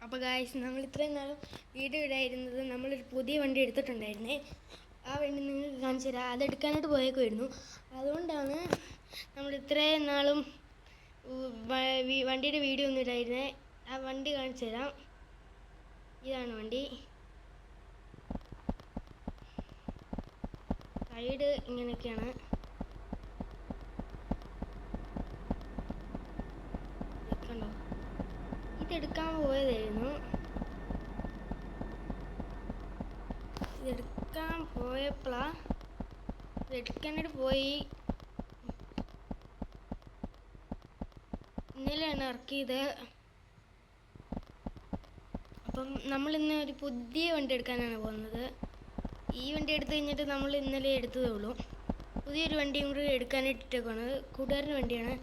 അപ്പോൾ ഗായ്സ്, നമ്മൾ ഇത്രയും നാളും വീഡിയോ ഇടായിരുന്നത് നമ്മളൊരു പുതിയ വണ്ടി എടുത്തിട്ടുണ്ടായിരുന്നേ. ആ വണ്ടി നിങ്ങൾക്ക് കാണിച്ചു തരാം. അതെടുക്കാനായിട്ട് പോയേക്കുമായിരുന്നു. അതുകൊണ്ടാണ് നമ്മൾ ഇത്രയും നാളും വണ്ടിയുടെ വീഡിയോ ഒന്നും ഇടായിരുന്നേ. ആ വണ്ടി കാണിച്ചു തരാം. ഇതാണ് വണ്ടി. സൈഡ് ഇങ്ങനെയൊക്കെയാണ്. കണ്ടോ, ഇതെടുക്കാൻ പോയതായിരുന്നു. ഇതെടുക്കാൻ പോയപ്പോഴാണ് ഇതെടുക്കാനായിട്ട് പോയി. ഇന്നലെയാണ് ഇറക്കിയത്. അപ്പം നമ്മളിന്ന് ഒരു പുതിയ വണ്ടി എടുക്കാനാണ് പോകുന്നത്. ഈ വണ്ടി എടുത്തു കഴിഞ്ഞിട്ട് നമ്മൾ ഇന്നലെ എടുത്തതേ ഉള്ളൂ. പുതിയൊരു വണ്ടിയും കൂടി എടുക്കാനായിട്ടേക്കാണ്. കൂട്ടുകാരൻ്റെ വണ്ടിയാണ്.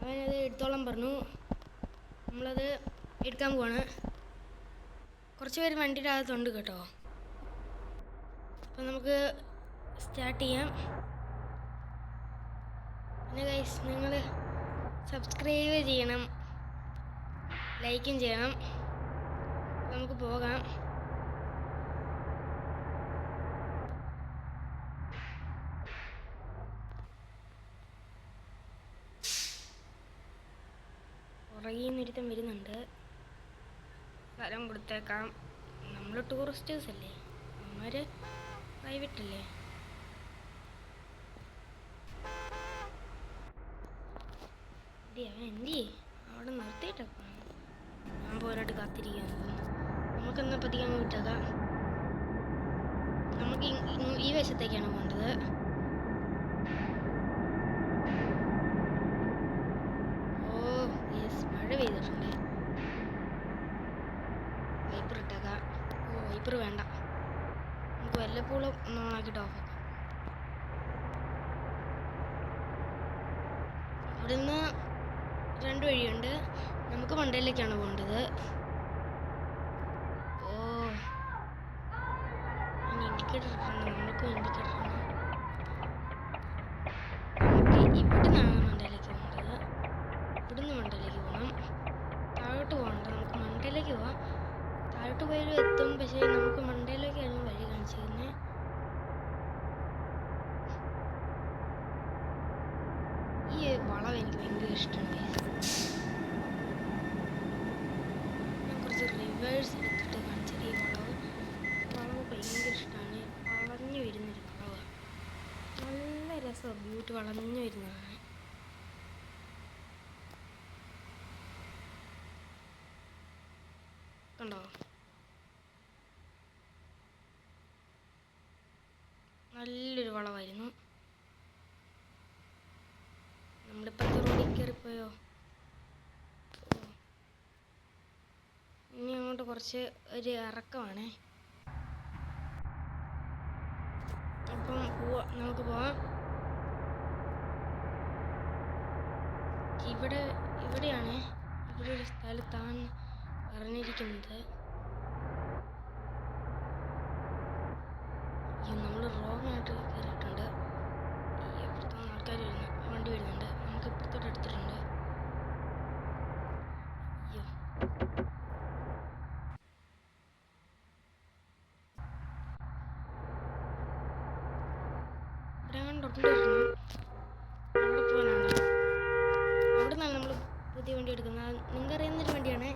അവനത് എടുത്തോളം പറഞ്ഞു. നമ്മളത് എടുക്കാൻ പോവാണ്. കുറച്ച് പേര് വണ്ടിയുടെ അകത്തുണ്ട് കേട്ടോ. അപ്പം നമുക്ക് സ്റ്റാർട്ട് ചെയ്യാം. പിന്നെ ഗൈസ്, നിങ്ങൾ സബ്സ്ക്രൈബ് ചെയ്യണം, ലൈക്കും ചെയ്യണം. നമുക്ക് പോകാം. പുറകിൽ നിന്നൊരുത്തം വരുന്നുണ്ട്. സ്ഥലം കൊടുത്തേക്കാം. നമ്മൾ ടൂറിസ്റ്റേഴ്സ് അല്ലേ, അവന്മാർ പ്രൈവറ്റ് അല്ലേ. അവൻ എന്തി അവിടെ നിർത്തിയിട്ടേക്കാം. ഞാൻ പോരാട്ട് കാത്തിരിക്കാൻ. നമുക്കെന്നാ പതിക്കാൻ വിട്ടേക്കാം. നമുക്ക് ഈ വശത്തേക്കാണ് പോകേണ്ടത്. മഴ പെയ്തിട്ടുണ്ട്. വൈപ്പർ ഇട്ടേക്കാം. വൈപ്പർ വേണ്ട, നമുക്ക് വല്ലപ്പോഴും ഒന്ന് ഓണാക്കിയിട്ട് ഓഫാക്കാം. ഇവിടെ നിന്ന് 2 വഴിയുണ്ട്. നമുക്ക് മണ്ടയിലേക്കാണ് പോകേണ്ടത്. ഇൻഡിക്കേറ്റർ ഇട്ടുണ്ട്. നമ്മൾക്കും ഇൻഡിക്കേറ്റർ ഉണ്ട്. നമുക്ക് ഇവിടെ നിന്നാണ് മണ്ടയിലേക്ക് പോകേണ്ടത്. ഇവിടുന്ന് മണ്ടയിലേക്ക് പോകണം. താഴോട്ട് പോകണ്ട, നമുക്ക് മണ്ടയിലേക്ക് പോവാം. താഴോട്ട് പോയാലും എത്തും, പക്ഷേ നമുക്ക് മണ്ടയിലേക്കാണ് വഴി കാണിച്ചിരുന്നത്. ഈ വളവ് എനിക്ക് ഭയങ്കര ഇഷ്ടമാണ്. ഞാൻ കുറച്ച് റിവേഴ്സ് എടുത്തിട്ട് കാണിച്ചത്. ഈ വളവ് ഭയങ്കര ഇഷ്ടമാണ്. വളഞ്ഞു വരുന്നൊരു വളവ്, നല്ല രസമാണ്. ബ്യൂട്ടി വളഞ്ഞു വരുന്നതാണ്. കണ്ടോ, നല്ലൊരു വളവായിരുന്നു. നമ്മളിപ്പോഴത്തെ റോഡിൽ കയറിപ്പോയോ. ഇനി അങ്ങോട്ട് കുറച്ച് ഒരു ഇറക്കമാണേ. അപ്പം നമുക്ക് പോവാം. ഇവിടെയാണ്, ഇവിടെ ഒരു സ്ഥലത്താണ് പറഞ്ഞിരിക്കുന്നത്. നമ്മൾ റോങ് ആയിട്ട് കയറിയിട്ടുണ്ട്. ഇപ്പുറത്താണ് ആൾക്കാർ വരുന്നത്, വണ്ടി വരുന്നുണ്ട്. നമുക്ക് ഇപ്പുറത്തോട്ട് എടുത്തിട്ടുണ്ട്. ഇവിടെ കണ്ടോണ്ടിരുന്നു. അവിടെ പോകാനാണ്. അവിടെ നിന്നാണ് നമ്മൾ പുതിയ വണ്ടി എടുക്കുന്നത്. നിങ്ങൾക്ക് അറിയുന്നൊരു വണ്ടിയാണ്.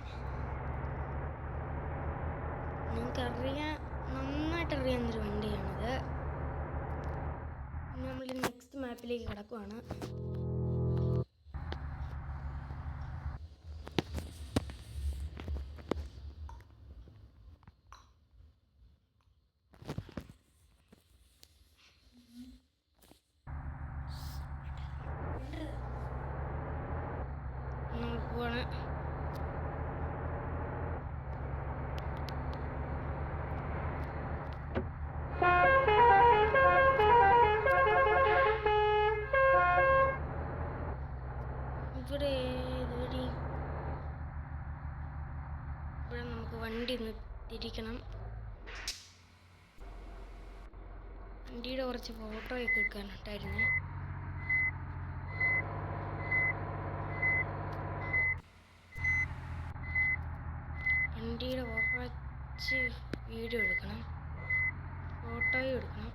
നന്നായിട്ട് അറിയാവുന്നൊരു വണ്ടിയാണിത്. നമ്മൾ നെക്സ്റ്റ് മാപ്പിലേക്ക് കിടക്കുവാണ്. നമ്മൾ പോവാണ്. ഇവിടെ നമുക്ക് വണ്ടി ഒന്ന് തിരിക്കണം. വണ്ടിയുടെ കുറച്ച് ഫോട്ടോയൊക്കെ എടുക്കാനുണ്ടായിരുന്നേ. വണ്ടിയുടെ കുറച്ച് വീഡിയോ എടുക്കണം, ഫോട്ടോയും എടുക്കണം.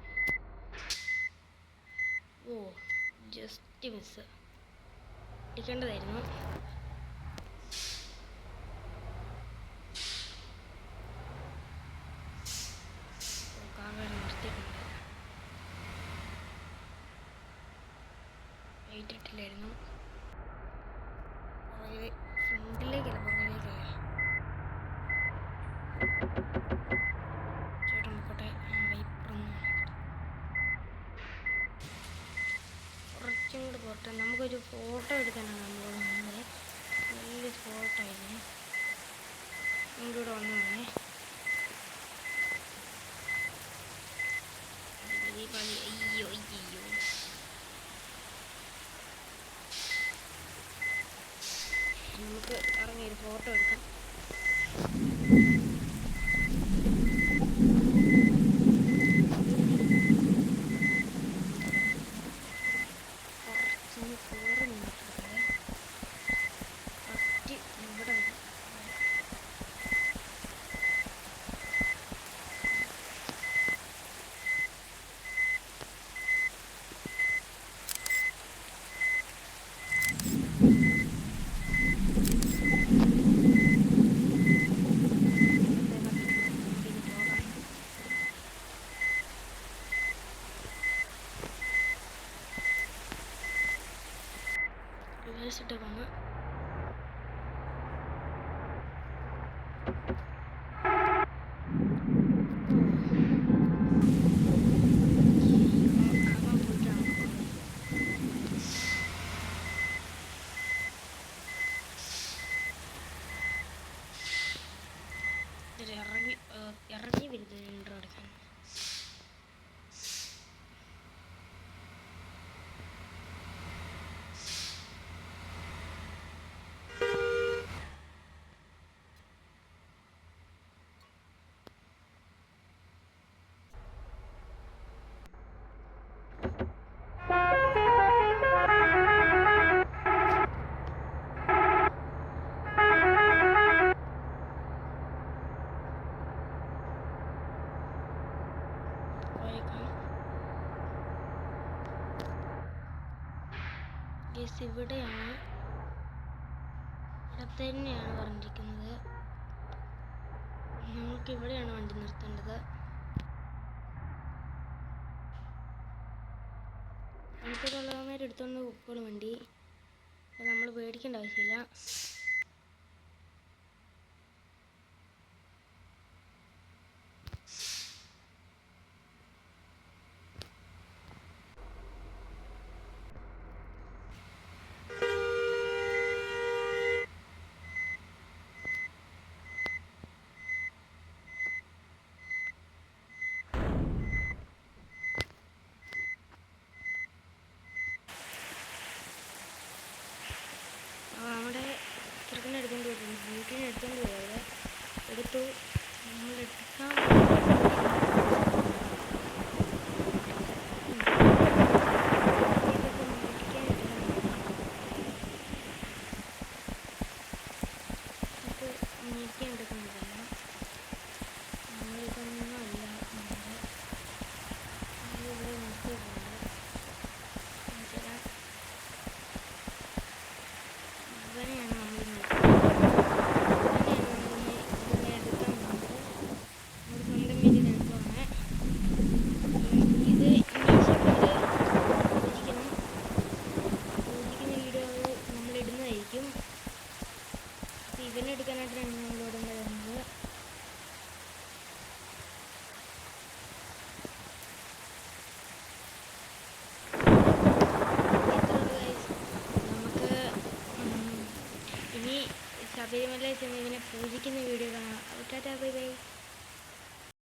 ഓ ജസ്റ്റ് മിസ്, അടിക്കേണ്ടതായിരുന്നു. നിർത്തിയിട്ടുണ്ട്, ലൈറ്റ് ഇട്ടില്ലായിരുന്നു. ഫ്രണ്ടിലേക്കല്ല പുറകിലേക്കല്ലേ ചേട്ടൻ പോട്ടെ. വൈപ്പറൊന്നും കുറച്ചും കൂടി പോട്ടെ. നമുക്കൊരു ഫോട്ടോ എടുക്കാനാണ് നമ്മളോട് വന്നത്. വലിയൊരു ഫോട്ടോ ആയിരുന്നു. ഇവിടെ വന്നതാണേ. അയ്യോ അയ്യോ, നമുക്ക് ഇറങ്ങി ഒരു ഫോട്ടോ എടുക്കാം. കുറച്ചൊന്ന് കയറി നിന്നിട്ടുള്ളത് ഫസ്റ്റ് ഇവിടെ വരും. റിവേഴ്സിട്ടൊക്കെയാണ്. ഇറങ്ങി വരുന്നത് ഇൻട്രോ എടുക്കാൻ. ഇവിടെയാണ്, ഇവിടെ തന്നെയാണ് പറഞ്ഞിരിക്കുന്നത്. നമുക്ക് ഇവിടെയാണ് വണ്ടി നിർത്തേണ്ടത്. നമുക്കൊരുള്ളവന്മാർ എടുത്തുകൊണ്ട് പൊക്കോളും വണ്ടി, നമ്മൾ പേടിക്കേണ്ട ആവശ്യമില്ല. നമ്മുടെ ചെറുക്കനെ എടുത്തുകൊണ്ട് പോയിട്ടുണ്ട്, ബ്യൂട്ടീനെ എടുത്തുകൊണ്ട് പോയത് എടുത്തു. നമ്മൾ എടുക്കാൻ മേടിക്കാനുണ്ട്.